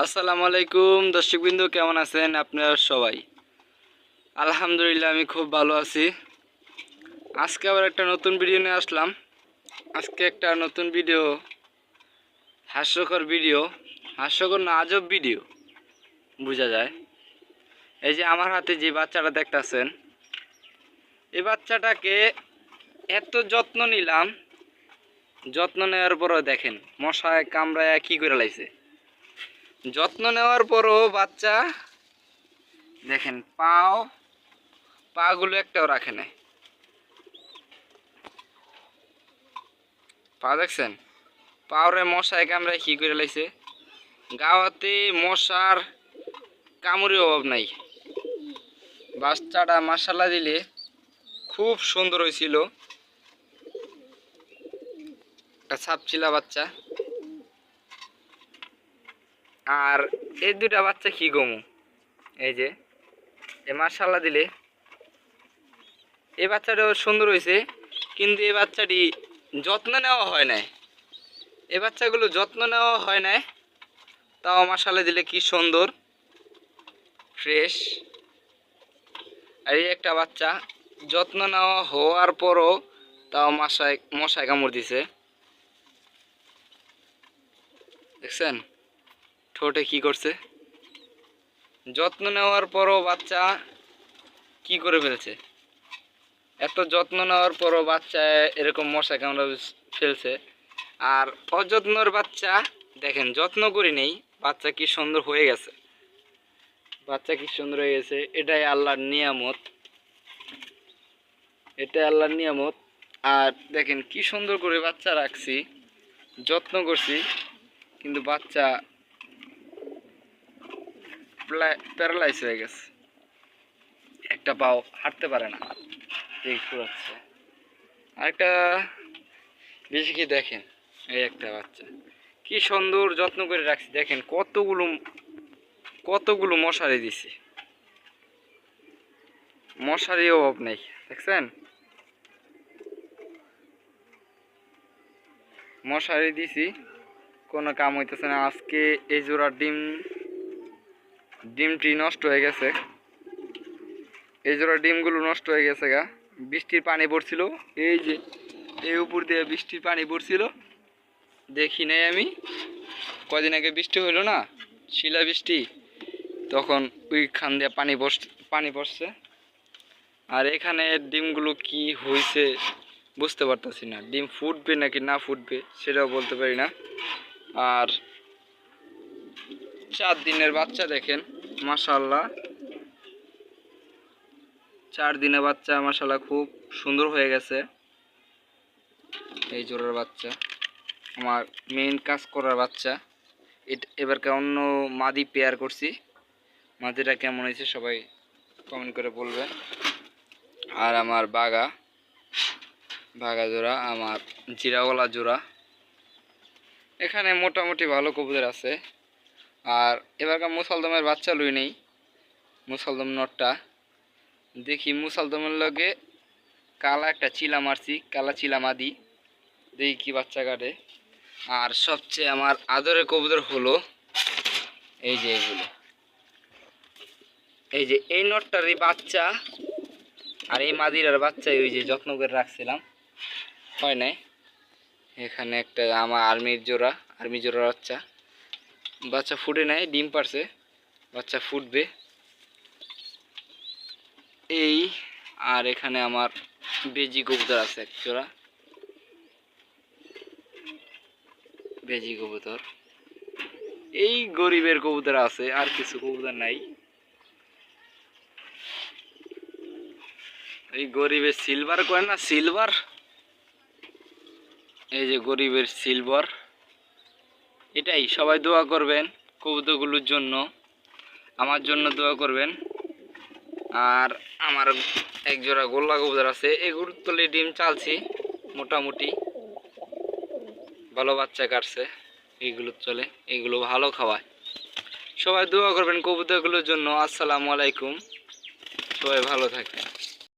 আসসালামু আলাইকুম দর্শকবৃন্দ, কেমন আছেন আপনারা সবাই? আলহামদুলিল্লাহ আমি খুব ভালো আছি। আজকে আবার একটা নতুন ভিডিও নিয়ে আসলাম। আজকে একটা নতুন ভিডিও, হাস্যকর না আজব ভিডিও বোঝা যায়। এই যে আমার হাতে যে বাচ্চাটা দেখতেছেন, এই বাচ্চাটাকে এত যত্ন নিলাম, যত্ন নেওয়ার পরও দেখেন মশায় কামড়ায় কি করে লাইছে। যত্ন নেওয়ার পরও বাচ্চা দেখেন পাগুলো একটাও রাখে নাই। পা দেখছেন, পাওরে মশায় কামড়ায় কি করে লাইছে। গাওয়াতে মশার কামড়ের অভাব নাই। বাচ্চাটা মাশাআল্লাহ দিলে খুব সুন্দর হয়েছিল, একটা ছাপচিলা বাচ্চা। আর এই দুটা বাচ্চা কি গমু, এই যে মাশাআল্লাহ দিলে এই বাচ্চাটাও সুন্দর হয়েছে, কিন্তু এই বাচ্চাটি যত্ন নেওয়া হয় নাই। এই বাচ্চাগুলো যত্ন নেওয়া হয় নাই, তাও মাশাআল্লাহ দিলে কি সুন্দর ফ্রেশ। আর এই একটা বাচ্চা যত্ন নেওয়া হওয়ার পরও তাও মশায় কামড় দিছে। দেখছেন ঠোঁটে কি করছে। যত্ন নেওয়ার পরও বাচ্চা কি করে ফেলছে। এত যত্ন নেওয়ার পরও বাচ্চা এরকম মশায় কামড় ফেলছে। আর অযত্নর বাচ্চা দেখেন, যত্ন করি নেই, বাচ্চা কি সুন্দর হয়ে গেছে। এটাই আল্লাহর নিয়ামত, আর দেখেন কি সুন্দর করে বাচ্চা রাখছি, যত্ন করছি, কিন্তু বাচ্চা প্যারালাইজ হয়ে গেছে, একটা পাও হাঁটতে পারে না, এই ঘুরাচ্ছে। আরেকটা বেশি কি দেখেন, এই একটা বাচ্চা কি সুন্দর যত্ন করে রাখছি। দেখেন কতগুলো মশারি দিছি, মশারির অভাব নেই। দেখছেন মশারি দিছি, কোনো কাম হইতেছে না। আজকে এই জোড়ার ডিমটি নষ্ট হয়ে গেছে, এই জোড়ার ডিমগুলো নষ্ট হয়ে গেছে গা। বৃষ্টির পানি পড়ছিল, এই যে এই উপর দিয়ে বৃষ্টির পানি পড়ছিল, দেখি নাই আমি। কদিন আগে বৃষ্টি হইলো না, শিলা বৃষ্টি, তখন ওইখান দিয়ে পানি পড়ছে। আর এখানে ডিমগুলো কি হয়েছে বুঝতে পারতেছি না। ডিম ফুটবে নাকি না ফুটবে সেটাও বলতে পারি না। আর 4 দিনের বাচ্চা দেখেন মাশাআল্লাহ, 4 দিনের বাচ্চা মাশাআল্লাহ খুব সুন্দর হয়ে গেছে। এই জোড়ার বাচ্চা আমার মেইন কাজ করার বাচ্চা। এবারকে অন্য মাদি পেয়ার করছি, মাদিটা কেমন হয়েছে সবাই কমেন্ট করে বলবেন। আর আমার বাগা জোড়া, আমার জিরাওয়ালা জোড়া, এখানে মোটামুটি ভালো কবুতর আছে। আর এবারকার মুসালদমের বাচ্চা লই নেই, মুসালদম নটটা দেখি। মুসালদমের লগে কালা একটা চিলা মারছি, কালা চিলা মাদি, দেখি কি বাচ্চা কাটে। আর সবচেয়ে আমার আদরের কবুতর হলো এই যে এইগুলো, এই যে এই নটটারই বাচ্চা আর এই মাদিরার বাচ্চা ওই যে যত্ন করে রাখছিলাম, হয় নাই। এখানে একটা আমার আর্মি জোড়ার বাচ্চা ফুটে নাই, ডিম পারছে, বাচ্চা ফুটবে এই। আর এখানে আমার বেজি কবুতর আছে এক জোড়া, বেজি কবুতর। এই গরিবের কবুতর আছে, আর কিছু কবুতর নাই। এই গরিবের সিলভার কয় না, সিলভার, এই যে গরিবের সিলভার। এটাই সবাই দোয়া করবেন কবুতরগুলোর জন্য, আমার জন্য দোয়া করবেন। আর আমার এক জোড়া গোল্লা কবুতর আছে, এগুলোর তলে ডিম চালছি, মোটামুটি ভালো বাচ্চা কাটছে। এইগুলো চলে, এগুলো ভালো খাওয়ায়। সবাই দোয়া করবেন কবুতরগুলোর জন্য। আসসালামু আলাইকুম, সবাই ভালো থাকবেন।